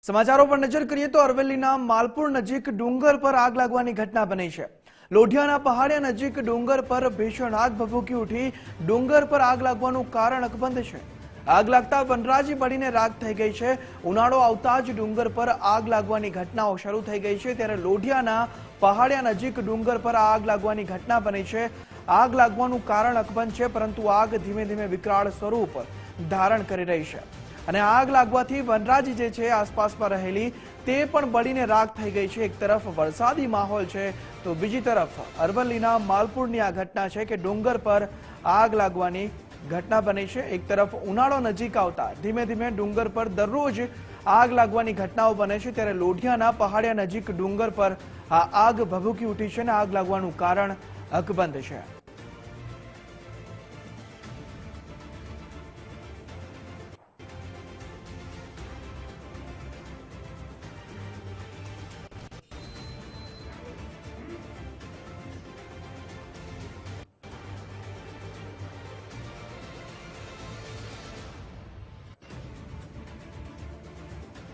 સમાચારો પર નજર કરીએ તો અરવલ્લીના માલપુર નજીક ડુંગર પર આગ લાગવાની ઘટના બની છે। લોઢિયાના પહાડિયા નજીક ડુંગર પર ભીષણ આગ ભભૂકી ઉઠી। ડુંગર પર આગ લાગવાનું કારણ અકબંધ છે। આગ લાગતા વનરાજી બળીને રાખ થઈ ગઈ છે। ઉનાળો આવતા જ ડુંગર પર આગ લાગવાની ઘટનાઓ શરૂ થઈ ગઈ છે, ત્યારે લોઢિયાના પહાડિયા નજીક ડુંગર પર આગ લાગવાની ઘટના બની છે। આગ લાગવાનું કારણ અકબંધ છે, પરંતુ આગ ધીમે ધીમે વિકરાળ સ્વરૂપ ધારણ કરી રહી છે અને આગ લાગવાથી વનરાજી જે છે આસપાસમાં રહેલી તે પણ બળીને રાખ થઈ ગઈ છે। એક તરફ વરસાદી માહોલ છે તો બીજી તરફ અરવલ્લીના માલપુરની આ ઘટના છે કે ડુંગર પર આગ લાગવાની ઘટના બની છે। એક તરફ ઉનાળો નજીક આવતા ધીમે ધીમે ડુંગર પર દરરોજ આગ લાગવાની ઘટનાઓ બને છે, ત્યારે લોઢિયાના પહાડિયા નજીક ડુંગર પર આ આગ ભભૂકી ઉઠી છે અને આગ લાગવાનું કારણ અકબંધ છે।